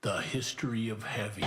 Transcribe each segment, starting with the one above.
The history of heavy.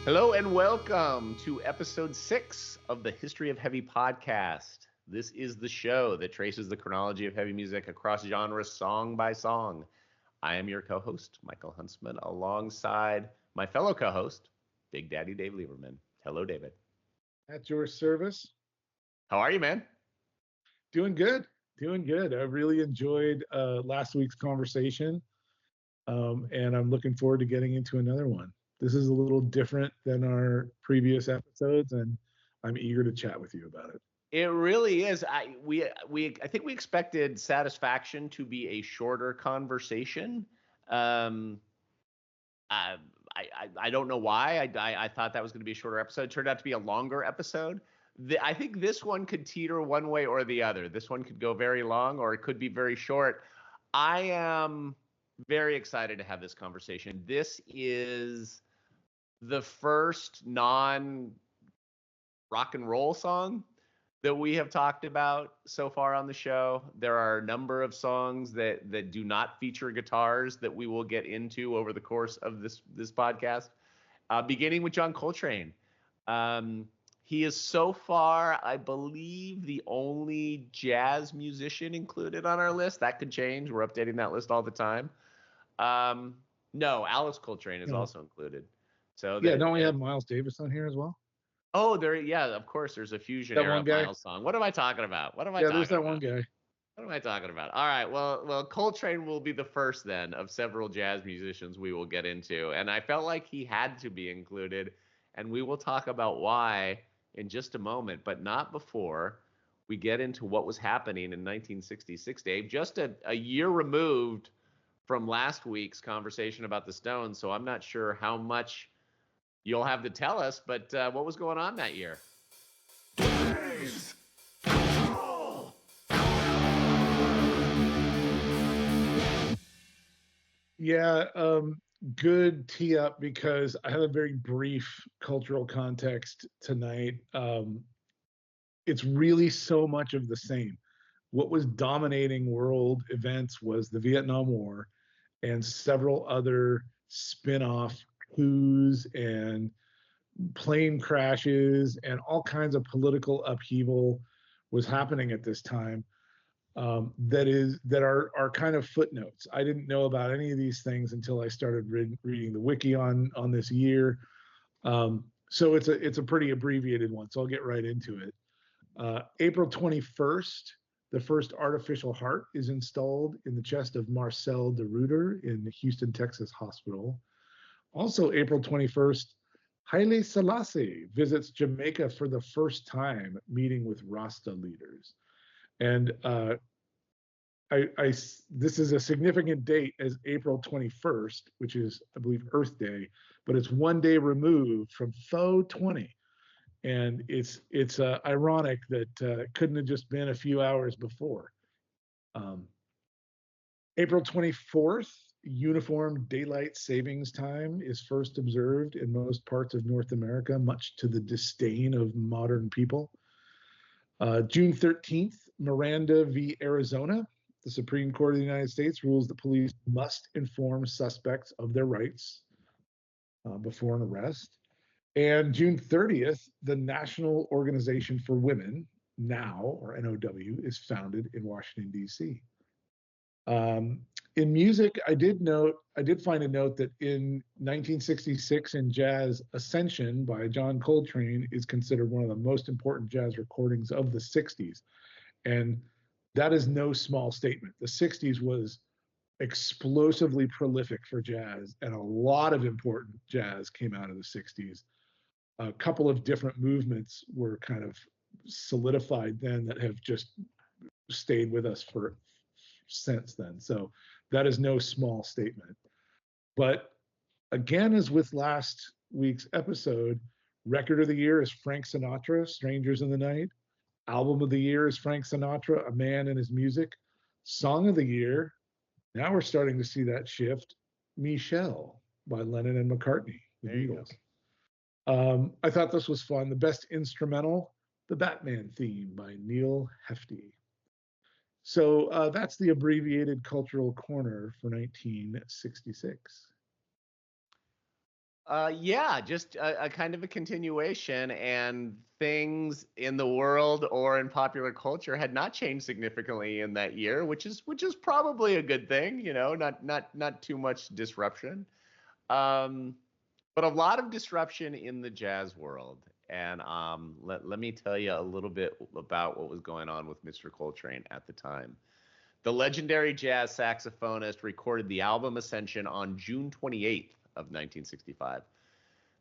Hello and welcome to episode 6 of the History of Heavy podcast. This is the show that traces the chronology of heavy music across genres song by song. I am your co-host, Michael Huntsman, alongside my fellow co-host, Big Daddy Dave Lieberman. Hello, David. At your service. How are you, man? Doing good. I really enjoyed last week's conversation, and I'm looking forward to getting into another one. This is a little different than our previous episodes, and I'm eager to chat with you about it. It really is. I think we expected Satisfaction to be a shorter conversation. I don't know why. I thought that was going to be a shorter episode. It turned out to be a longer episode. I think this one could teeter one way or the other. This one could go very long, or it could be very short. I am very excited to have this conversation. This is the first non-rock and roll song that we have talked about so far on the show. There are a number of songs that do not feature guitars that we will get into over the course of this podcast, beginning with John Coltrane. He is so far, I believe, the only jazz musician included on our list. That could change. We're updating that list all the time. No, Alice Coltrane is also included. So don't we have Miles Davis on here as well? Oh, of course. There's a fusion era Miles song. What am I talking about? There's that one guy. What am I talking about? All right. Well, Coltrane will be the first then of several jazz musicians we will get into, and I felt like he had to be included, and we will talk about why in just a moment, but not before we get into what was happening in 1966, Dave. Just a year removed from last week's conversation about the Stones, so I'm not sure how much you'll have to tell us, but what was going on that year? Dave's Control. Yeah, good tee up, because I have a very brief cultural context tonight. It's really so much of the same. What was dominating world events was the Vietnam War and several other spin-off coups and plane crashes and all kinds of political upheaval was happening at this time. That are kind of footnotes. I didn't know about any of these things until I started reading the wiki on this year. So it's a pretty abbreviated one. So I'll get right into it. April 21st, the first artificial heart is installed in the chest of Marcel de Ruyter in the Houston, Texas hospital. Also, April 21st, Haile Selassie visits Jamaica for the first time, meeting with Rasta leaders. And this is a significant date as April 21st, which is, I believe, Earth Day, but it's one day removed from Faux 20. And it's ironic that couldn't have just been a few hours before. April 24th, uniform daylight savings time is first observed in most parts of North America, much to the disdain of modern people. June 13th, Miranda v. Arizona. The Supreme Court of the United States rules that police must inform suspects of their rights before an arrest. And June 30th, the National Organization for Women, NOW, or NOW, is founded in Washington, D.C. In music, I did find a note that in 1966 in jazz, Ascension by John Coltrane is considered one of the most important jazz recordings of the 60s. And that is no small statement. The 60s was explosively prolific for jazz, and a lot of important jazz came out of the 60s. A couple of different movements were kind of solidified then that have just stayed with us for since then. So that is no small statement. But again, as with last week's episode, record of the year is Frank Sinatra, Strangers in the Night. Album of the year is Frank Sinatra, A Man and His Music. Song of the year, now we're starting to see that shift, Michelle by Lennon and McCartney, the Beatles. I thought this was fun. The best instrumental, the Batman theme by Neil Hefti. So that's the abbreviated cultural corner for 1966. Yeah, just a kind of a continuation, and things in the world or in popular culture had not changed significantly in that year, which is probably a good thing, you know, not too much disruption. But a lot of disruption in the jazz world. And let me tell you a little bit about what was going on with Mr. Coltrane at the time. The legendary jazz saxophonist recorded the album Ascension on June 28th of 1965.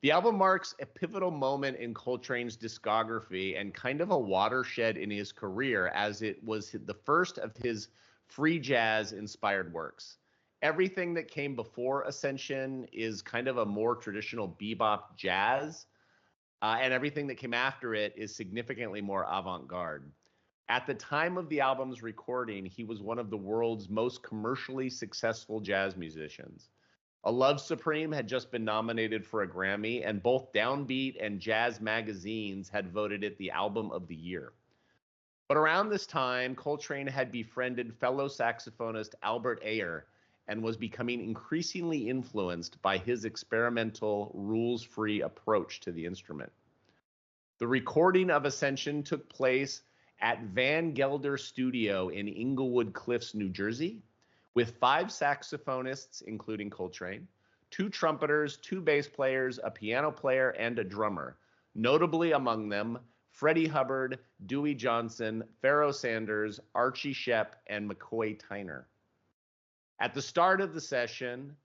The album marks a pivotal moment in Coltrane's discography and kind of a watershed in his career, as it was the first of his free jazz inspired works. Everything that came before Ascension is kind of a more traditional bebop jazz, and everything that came after it is significantly more avant-garde. At the time of the album's recording, he was one of the world's most commercially successful jazz musicians. A Love Supreme had just been nominated for a Grammy, and both Downbeat and Jazz magazines had voted it the album of the year. But around this time, Coltrane had befriended fellow saxophonist Albert Ayer and was becoming increasingly influenced by his experimental, rules-free approach to the instrument. The recording of Ascension took place at Van Gelder Studio in Inglewood Cliffs, New Jersey, with 5 saxophonists, including Coltrane, 2 trumpeters, 2 bass players, a piano player, and a drummer. Notably among them, Freddie Hubbard, Dewey Johnson, Pharoah Sanders, Archie Shepp, and McCoy Tyner. At the start of the session,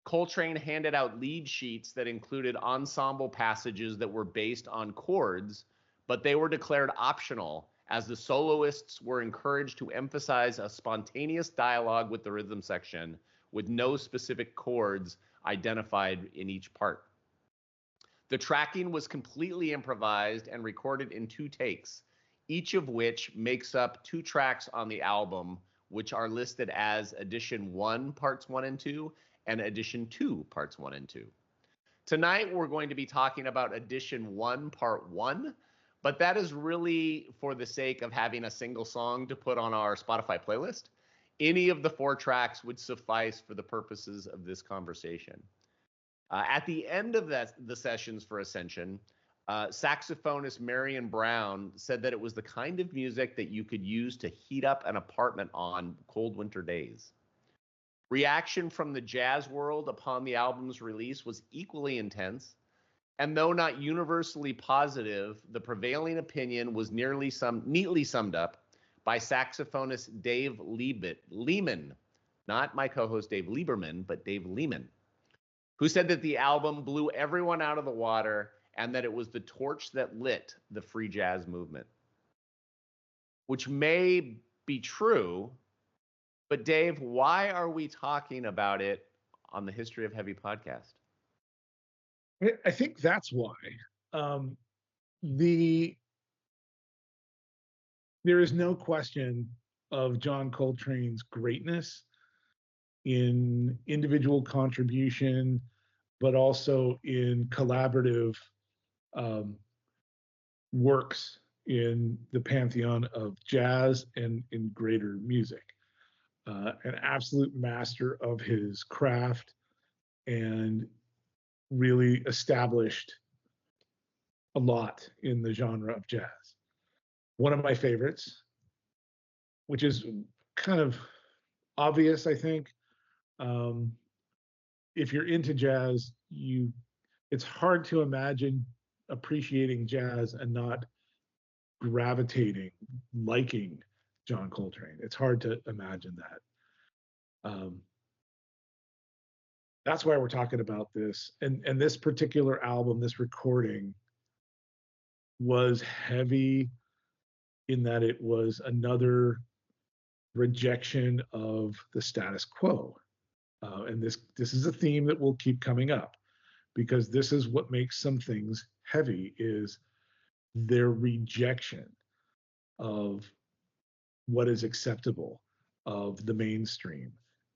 Coltrane handed out lead sheets that included ensemble passages that were based on chords, but they were declared optional, as the soloists were encouraged to emphasize a spontaneous dialogue with the rhythm section, with no specific chords identified in each part. The tracking was completely improvised and recorded in 2 takes, each of which makes up 2 tracks on the album, which are listed as Edition 1, Parts 1 and 2, and Edition 2, Parts 1 and 2. Tonight, we're going to be talking about Edition 1, Part 1, but that is really for the sake of having a single song to put on our Spotify playlist. Any of the 4 tracks would suffice for the purposes of this conversation. At the end of the sessions for Ascension, saxophonist Marion Brown said that it was the kind of music that you could use to heat up an apartment on cold winter days. Reaction from the jazz world upon the album's release was equally intense, and though not universally positive, the prevailing opinion was neatly summed up by saxophonist Dave Lehman, not my co-host Dave Lieberman, but Dave Lehman, who said that the album blew everyone out of the water and that it was the torch that lit the free jazz movement. Which may be true, but Dave, why are we talking about it on the History of Heavy podcast? I think that's why. There is no question of John Coltrane's greatness in individual contribution, but also in collaborative works in the pantheon of jazz and in greater music. An absolute master of his craft, and really established a lot in the genre of jazz. One of my favorites, which is kind of obvious, I think. If you're into jazz, it's hard to imagine appreciating jazz and not gravitating, liking John Coltrane. It's hard to imagine that. that's why we're talking about this. And this particular album, this recording, was heavy in that it was another rejection of the status quo. And this is a theme that will keep coming up, because this is what makes some things heavy, is their rejection of what is acceptable, of the mainstream,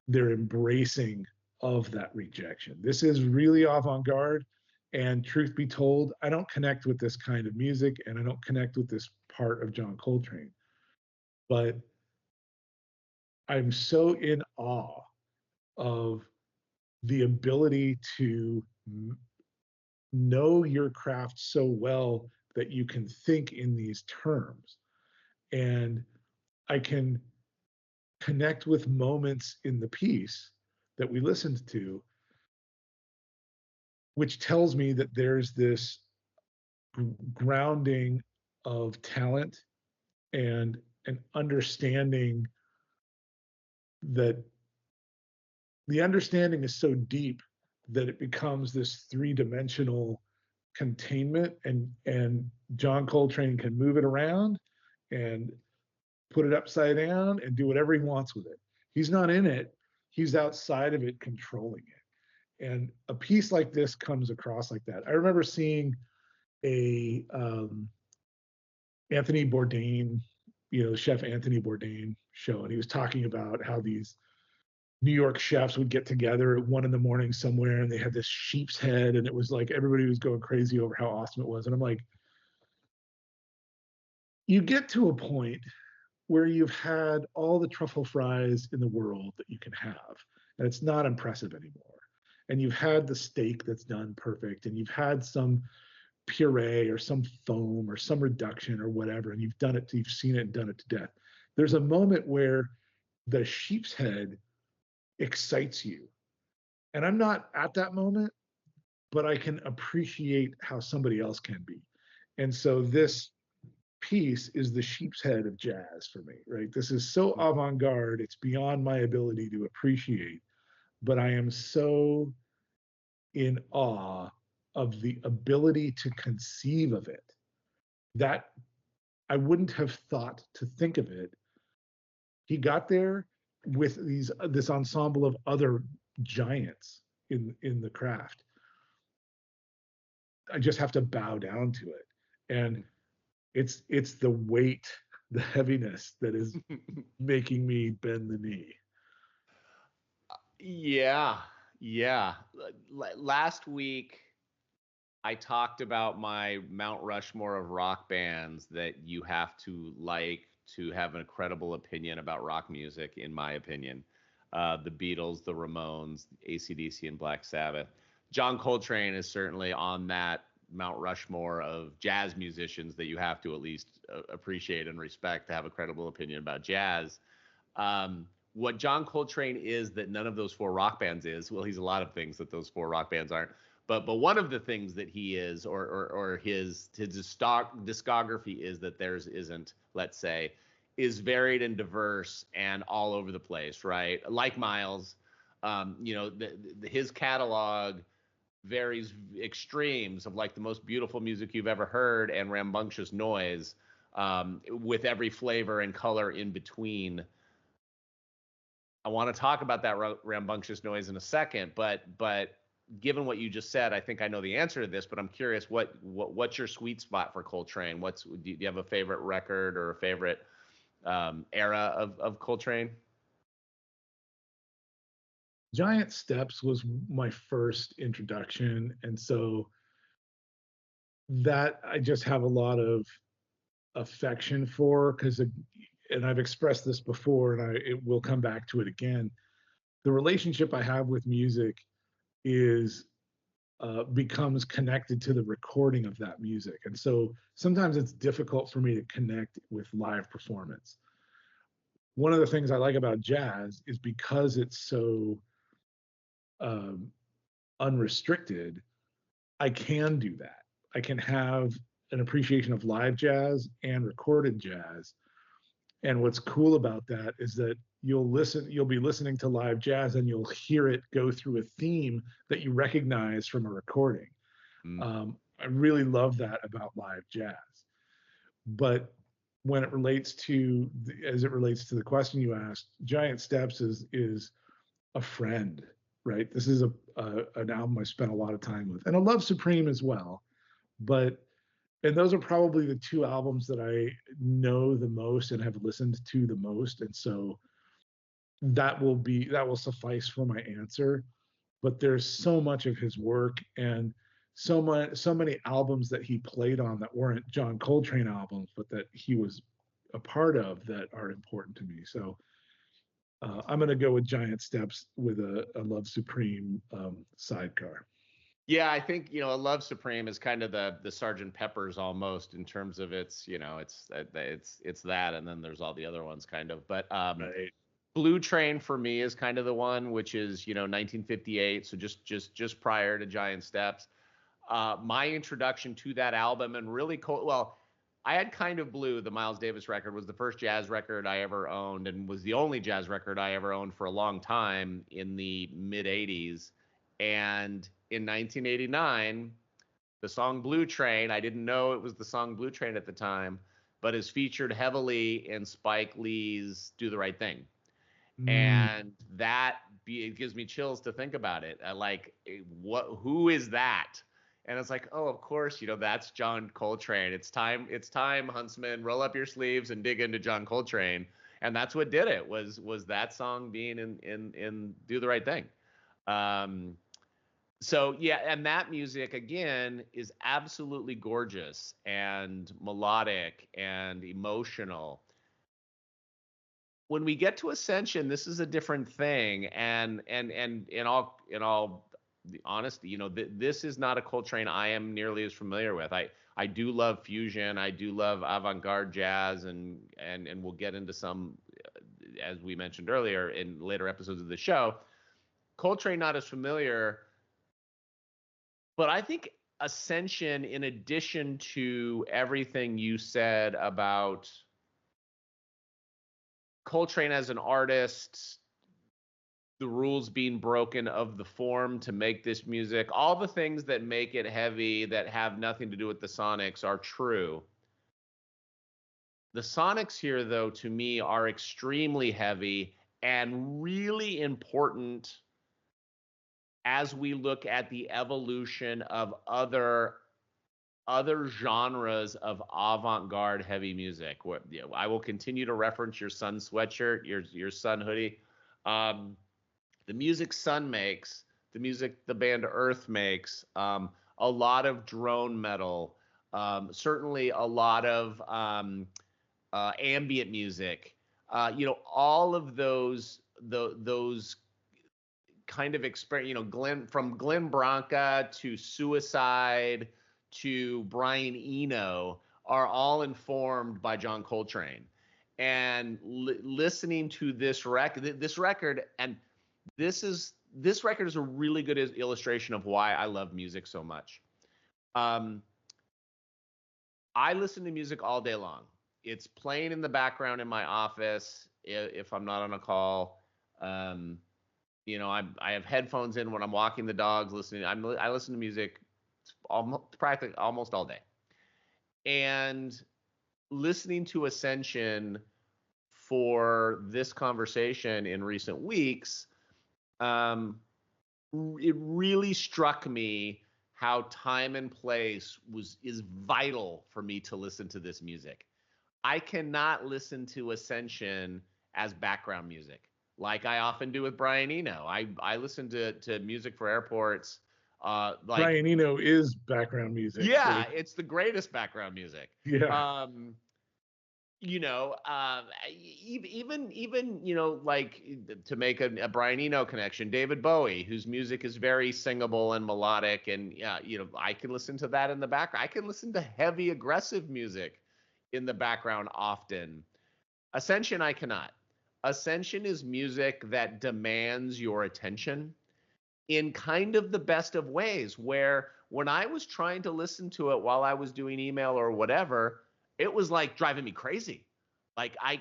their embracing of that rejection. This is really avant-garde. And truth be told, I don't connect with this kind of music, and I don't connect with this part of John Coltrane. But I'm so in awe of the ability to know your craft so well that you can think in these terms. And I can connect with moments in the piece that we listened to, which tells me that there's this grounding of talent and an understanding that the understanding is so deep that it becomes this three-dimensional containment, and John Coltrane can move it around and put it upside down and do whatever he wants with it. He's not in it, he's outside of it, controlling it. And a piece like this comes across like that. I remember seeing a Anthony Bourdain, chef Anthony Bourdain show, and he was talking about how these New York chefs would get together at 1 a.m. somewhere, and they had this sheep's head, and it was like everybody was going crazy over how awesome it was. And I'm like, you get to a point where you've had all the truffle fries in the world that you can have, and it's not impressive anymore. And you've had the steak that's done perfect, and you've had some puree or some foam or some reduction or whatever, and you've done it, you've seen it and done it to death. There's a moment where the sheep's head excites you. And I'm not at that moment, but I can appreciate how somebody else can be. And so this piece is the sheep's head of jazz for me, right? This is so avant-garde, it's beyond my ability to appreciate, but I am so in awe of the ability to conceive of it that I wouldn't have thought to think of it. He got there with this ensemble of other giants in the craft. I just have to bow down to it. And it's the weight, the heaviness that is making me bend the knee. Yeah. Last week, I talked about my Mount Rushmore of rock bands that you have to like to have an incredible opinion about rock music, in my opinion. The Beatles, the Ramones, AC/DC, and Black Sabbath. John Coltrane is certainly on that Mount Rushmore of jazz musicians that you have to at least appreciate and respect to have a credible opinion about jazz. What John Coltrane is that none of those four rock bands is, well, he's a lot of things that those four rock bands aren't. But one of the things that he is, or his discography is that theirs isn't, let's say, is varied and diverse and all over the place, right? Like Miles, his catalog varies extremes of like the most beautiful music you've ever heard and rambunctious noise, with every flavor and color in between. I want to talk about that rambunctious noise in a second, but given what you just said, I think I know the answer to this, but I'm curious, what's your sweet spot for Coltrane? Do you have a favorite record or a favorite era of Coltrane? Giant Steps was my first introduction, and so that I just have a lot of affection for, because, and I've expressed this before, and it will come back to it again. The relationship I have with music is becomes connected to the recording of that music, and so sometimes it's difficult for me to connect with live performance. One of the things I like about jazz is because it's so unrestricted, I can do that. I can have an appreciation of live jazz and recorded jazz. And what's cool about that is that you'll be listening to live jazz and you'll hear it go through a theme that you recognize from a recording. I really love that about live jazz. But when it relates to, as it relates to the question you asked, Giant Steps is a friend, right? This is an album I spent a lot of time with, and I love Supreme as well. But and those are probably the two albums that I know the most and have listened to the most, and so that will suffice for my answer. But there's so much of his work and so many albums that he played on that weren't John Coltrane albums, but that he was a part of, that are important to me. So I'm going to go with Giant Steps with a Love Supreme sidecar. Yeah, I think, A Love Supreme is kind of the Sergeant Pepper's almost, in terms of its, it's that, and then there's all the other ones kind of. But Right. Blue Train for me is kind of the one, which is 1958, so just prior to Giant Steps. My introduction to that album, and really well, I had Kind of Blue, the Miles Davis record, was the first jazz record I ever owned, and was the only jazz record I ever owned for a long time in the mid 80s. And in 1989, the song Blue Train, I didn't know it was the song Blue Train at the time, but is featured heavily in Spike Lee's Do the Right Thing. And that it gives me chills to think about it. Who is that? And it's like, oh, of course, that's John Coltrane. It's time, Huntsman, roll up your sleeves and dig into John Coltrane. And that's what did it, was that song being in Do the Right Thing. So yeah, and that music again is absolutely gorgeous and melodic and emotional. When we get to Ascension, this is a different thing, and in all honesty, this is not a Coltrane I am nearly as familiar with. I do love fusion, I do love avant-garde jazz, and we'll get into some, as we mentioned earlier, in later episodes of the show. Coltrane not as familiar, but I think Ascension, in addition to everything you said about Coltrane as an artist, the rules being broken of the form to make this music, all the things that make it heavy that have nothing to do with the sonics are true. The sonics here, though, to me, are extremely heavy and really important as we look at the evolution of other genres of avant-garde heavy music. I will continue to reference your Sun sweatshirt, your Sun hoodie. The music Sun makes, the music the band Earth makes, a lot of drone metal, certainly a lot of ambient music. All of those kind of experience, from Glenn Branca to Suicide to Brian Eno, are all informed by John Coltrane. And listening to this record, and this record is a really good illustration of why I love music so much. I listen to music all day long. It's playing in the background in my office if I'm not on a call. I have headphones in when I'm walking the dogs, listening. I listen to music practically almost all day. And listening to Ascension for this conversation in recent weeks, it really struck me how time and place is vital for me to listen to this music. I cannot listen to Ascension as background music like I often do with Brian Eno. I listen to music for airports. Brian Eno is background music. Yeah, so it's the greatest background music. Yeah. Even like, to make a Brian Eno connection, David Bowie, whose music is very singable and melodic, and I can listen to that in the background. I can listen to heavy, aggressive music in the background often. Ascension, I cannot. Ascension is music that demands your attention in kind of the best of ways, where when I was trying to listen to it while I was doing email or whatever, it was like driving me crazy. Like I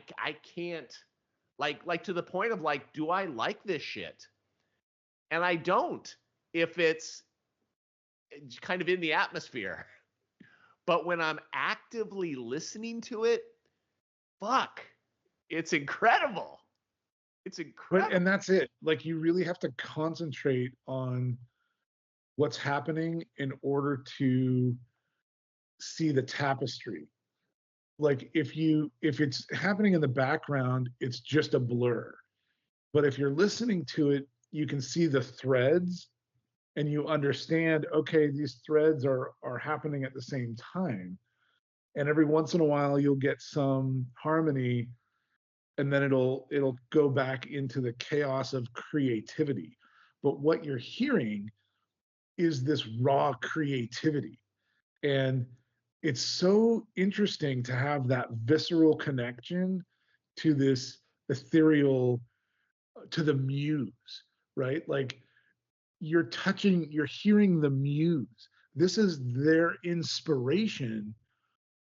can't, like to the point of like, do I like this shit? And I don't, if it's kind of in the atmosphere. But when I'm actively listening to it, fuck, it's incredible. It's incredible. And that's it. Like, you really have to concentrate on what's happening in order to see the tapestry. Like, if it's happening in the background, it's just a blur. But if you're listening to it, you can see the threads, and you understand, okay, these threads are happening at the same time. And every once in a while you'll get some harmony, and then it'll go back into the chaos of creativity. But what you're hearing is this raw creativity. And it's so interesting to have that visceral connection to this ethereal, to the muse, right? Like, you're hearing the muse. This is their inspiration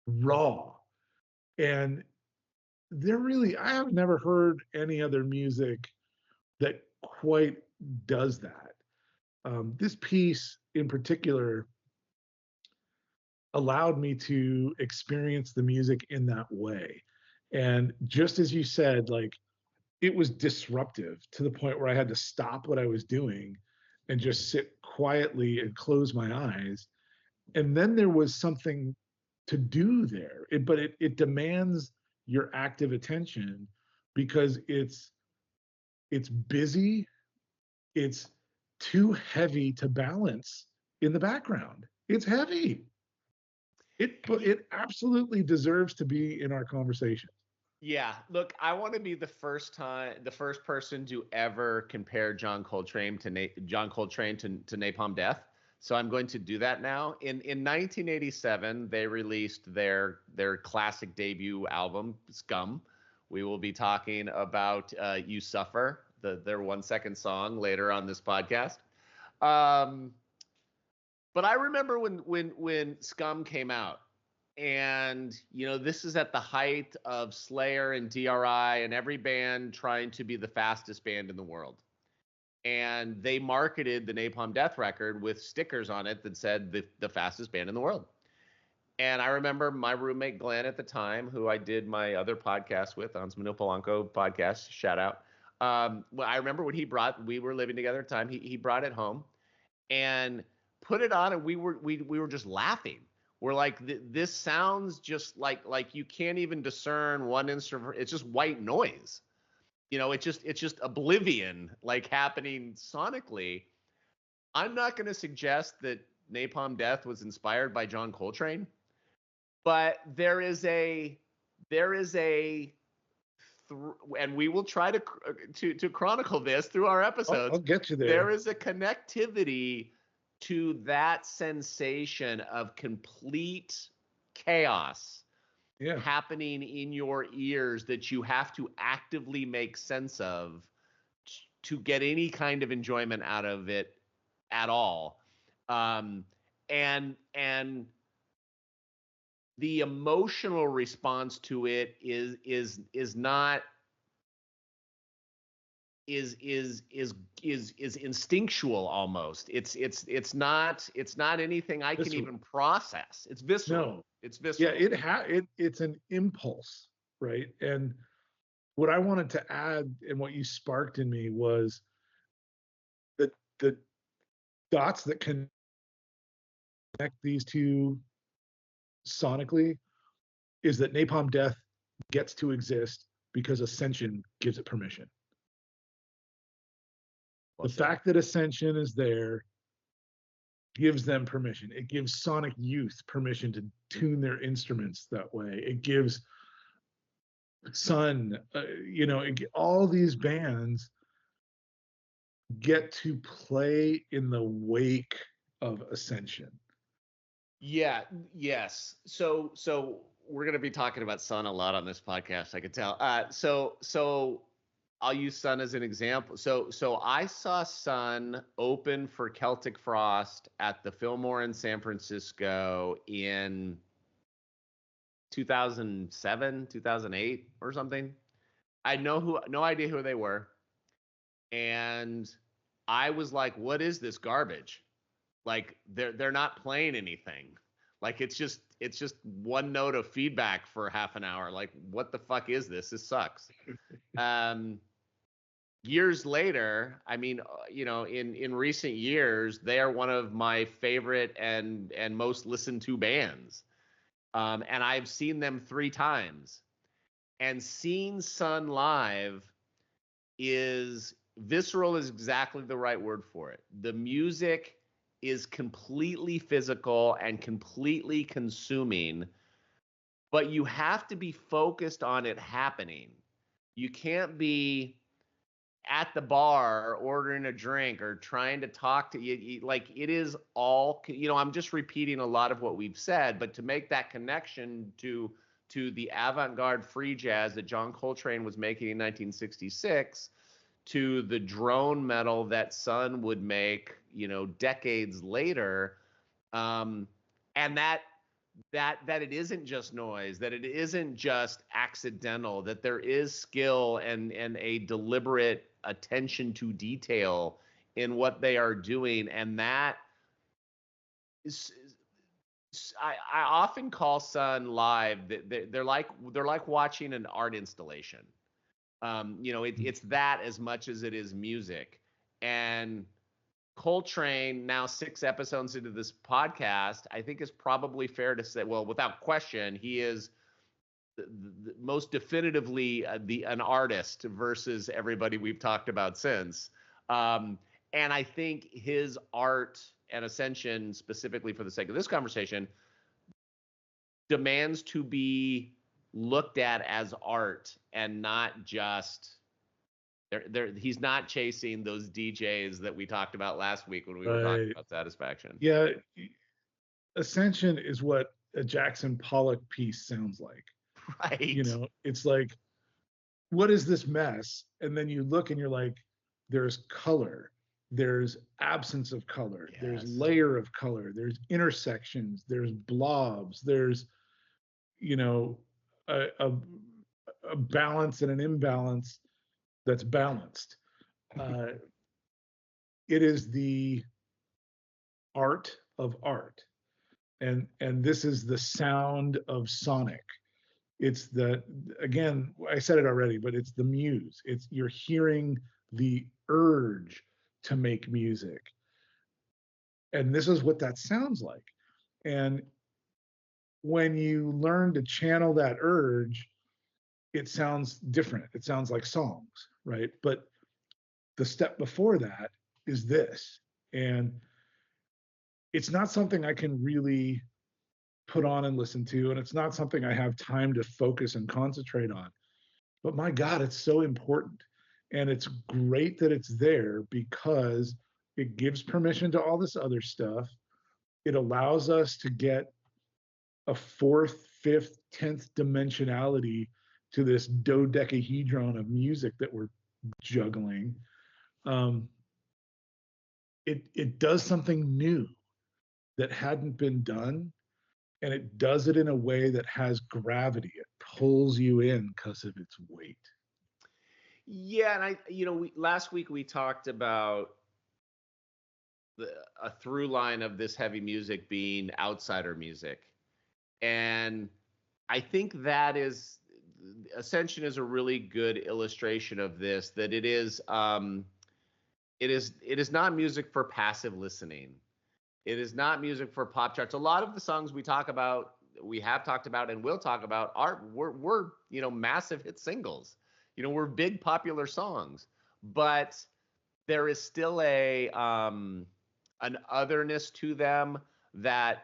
raw. And I have never heard any other music that quite does that. This piece in particular allowed me to experience the music in that way. And just as you said, like, it was disruptive to the point where I had to stop what I was doing and just sit quietly and close my eyes. And then there was something to do there. But it demands your active attention, because it's busy, it's too heavy to balance in the background. It's heavy. It absolutely deserves to be in our conversation. Yeah, look, I want to be the first person to ever compare John Coltrane to Napalm Death. So I'm going to do that now. In 1987, they released their classic debut album, Scum. We will be talking about "You Suffer," their 1-second song, later on this podcast. But I remember when Scum came out, and this is at the height of Slayer and DRI and every band trying to be the fastest band in the world. And they marketed the Napalm Death record with stickers on it that said the fastest band in the world. And I remember my roommate Glenn at the time, who I did my other podcast with, on Manu Polanco podcast, shout out. Well, I remember when we were living together at the time, he brought it home and put it on, and we were just laughing. We're like, this sounds just like you can't even discern one instrument. It's just white noise. It's just oblivion, like, happening sonically. I'm not going to suggest that Napalm Death was inspired by John Coltrane, but there is a and we will try to chronicle this through our episodes. I'll get you there. There is a connectivity to that sensation of complete chaos happening in your ears that you have to actively make sense of to get any kind of enjoyment out of it at all. And the emotional response to it is instinctual almost. It's not anything I can even process. It's visceral. No. It's visceral. Yeah, it's an impulse, right? And what I wanted to add, and what you sparked in me, was the dots that connect these two sonically, is that Napalm Death gets to exist because Ascension gives it permission. The fact that Ascension is there gives them permission. It gives Sonic Youth permission to tune their instruments that way. It gives Sun, all these bands get to play in the wake of Ascension. Yeah. Yes. So we're going to be talking about Sun a lot on this podcast, I could tell. So I'll use Sun as an example. So I saw Sun open for Celtic Frost at the Fillmore in San Francisco in 2007, 2008 or something. I had no idea who they were. And I was like, what is this garbage? Like they're not playing anything. Like it's just one note of feedback for half an hour. Like what the fuck is this? This sucks. Years later, I mean, in recent years, they are one of my favorite and most listened to bands. And I've seen them 3 times. And seeing Sun live is visceral is exactly the right word for it. The music is completely physical and completely consuming, but you have to be focused on it happening. You can't be at the bar ordering a drink or trying to talk to you. Like it is all, I'm just repeating a lot of what we've said, but to make that connection to the avant-garde free jazz that John Coltrane was making in 1966, to the drone metal that Sun would make, decades later, and that it isn't just noise, that it isn't just accidental, that there is skill and a deliberate attention to detail in what they are doing, and that is. I often call Sun live. They're like watching an art installation. It's that as much as it is music. And Coltrane, now 6 episodes into this podcast, I think is probably fair to say, well, without question, he is the most definitively an artist versus everybody we've talked about since. And I think his art and Ascension, specifically for the sake of this conversation, demands to be looked at as art and not just he's not chasing those DJs that we talked about last week when we were talking about Satisfaction. Yeah, Ascension is what a Jackson Pollock piece sounds like. Right. It's like, what is this mess? And then you look and you're like, there's color, there's absence of color, Yes. There's layer of color, there's intersections, there's blobs, there's a balance and an imbalance that's balanced. It is the art of art, and this is the sound of sonic. It's again, I said it already, but it's the muse. It's you're hearing the urge to make music, and this is what that sounds like. And when you learn to channel that urge, it sounds different. It sounds like songs, right? But the step before that is this. And it's not something I can really put on and listen to. And it's not something I have time to focus and concentrate on. But my God, it's so important. And it's great that it's there because it gives permission to all this other stuff. It allows us to get a 4th, 5th, 10th dimensionality to this dodecahedron of music that we're juggling. It does something new that hadn't been done, and it does it in a way that has gravity. It pulls you in because of its weight. Yeah, and last week we talked about a through line of this heavy music being outsider music, and I think that is Ascension is a really good illustration of this. That it is not music for passive listening. It is not music for pop charts. A lot of the songs we have talked about, and will talk about were massive hit singles. We're big popular songs, but there is still an otherness to them that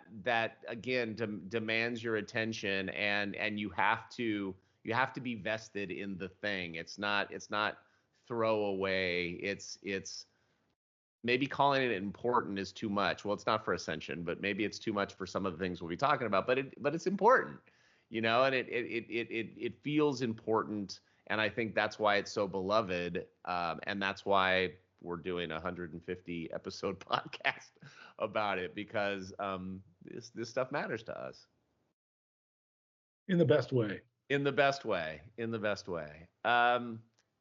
again demands your attention, and you have to be vested in the thing. It's not throwaway. It's maybe calling it important is too much. Well, it's not for Ascension, but maybe it's too much for some of the things we'll be talking about. But it's important, and it feels important, and I think that's why it's so beloved, and that's why we're doing a 150 episode podcast about it, because this stuff matters to us. in the best way. In the best way. In the best way.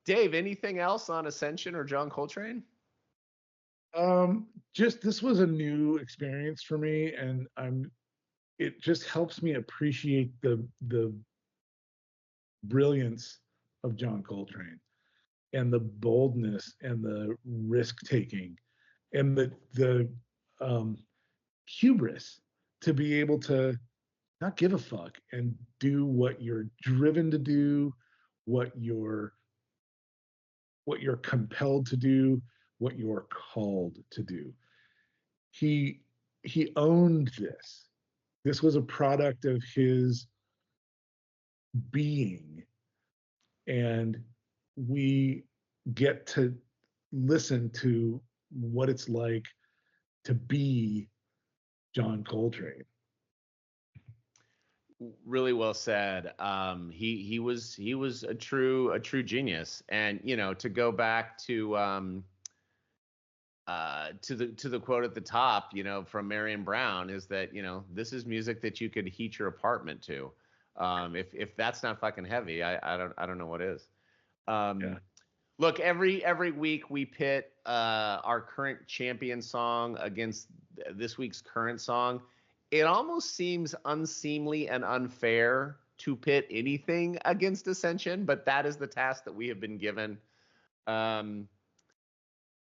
Dave, anything else on Ascension or John Coltrane? Just this was a new experience for me, and it just helps me appreciate the brilliance of John Coltrane and the boldness and the risk taking and the hubris to be able to not give a fuck and do what you're driven to do, what you're compelled to do, what you're called to do. He owned this. This was a product of his being, and we get to listen to what it's like to be John Coltrane. Really well said. He was a true genius, and to go back to the quote at the top, from Marion Brown, is that this is music that you could heat your apartment to. If that's not fucking heavy, I don't know what is. Yeah. Look, every week we pit our current champion song against this week's current song. It almost seems unseemly and unfair to pit anything against Ascension, but that is the task that we have been given.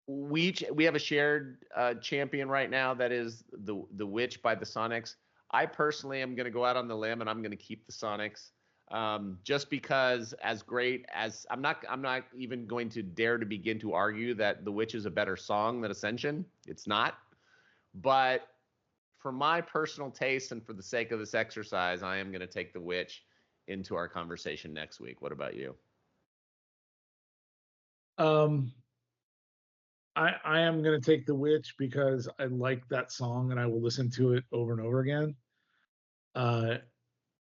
We have a shared champion right now, that is the Witch by the Sonics. I personally am going to go out on the limb and I'm going to keep the Sonics, just because, as great as I'm not even going to dare to begin to argue that the Witch is a better song than Ascension. It's not, but for my personal taste and for the sake of this exercise, I am going to take the Witch into our conversation next week. What about you? I am going to take the Witch because I like that song and I will listen to it over and over again,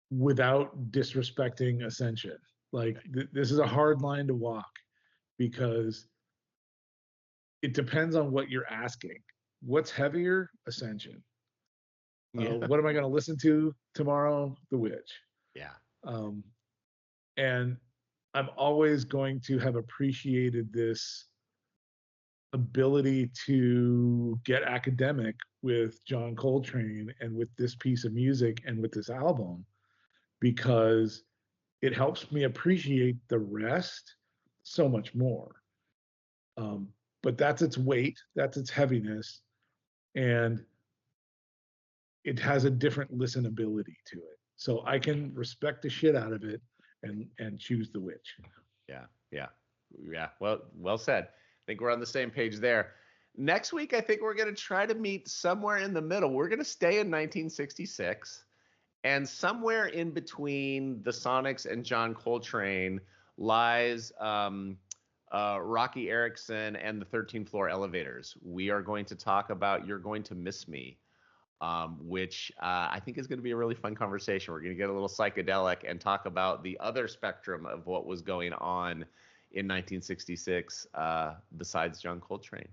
without disrespecting Ascension. Like this is a hard line to walk because it depends on what you're asking. What's heavier? Ascension. What am I going to listen to tomorrow? The Witch. Yeah. And I'm always going to have appreciated this ability to get academic with John Coltrane and with this piece of music and with this album, because it helps me appreciate the rest so much more. But that's its weight, that's its heaviness, and it has a different listenability to it. So I can respect the shit out of it and choose the Witch. Yeah. Well said. I think we're on the same page there. Next week, I think we're going to try to meet somewhere in the middle. We're going to stay in 1966, and somewhere in between the Sonics and John Coltrane lies Rocky Erickson and the 13th Floor Elevators. We are going to talk about You're Going to Miss Me, which I think is going to be a really fun conversation. We're going to get a little psychedelic and talk about the other spectrum of what was going on in 1966 besides John Coltrane.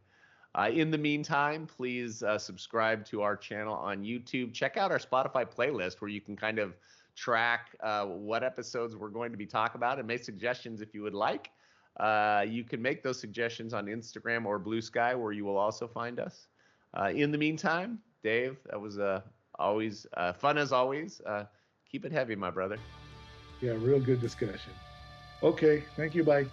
In the meantime, please subscribe to our channel on YouTube. Check out our Spotify playlist where you can kind of track what episodes we're going to be talking about and make suggestions if you would like. You can make those suggestions on Instagram or Blue Sky, where you will also find us. In the meantime, Dave, that was always fun as always. Keep it heavy, my brother. Yeah, real good discussion. Okay, thank you. Bye.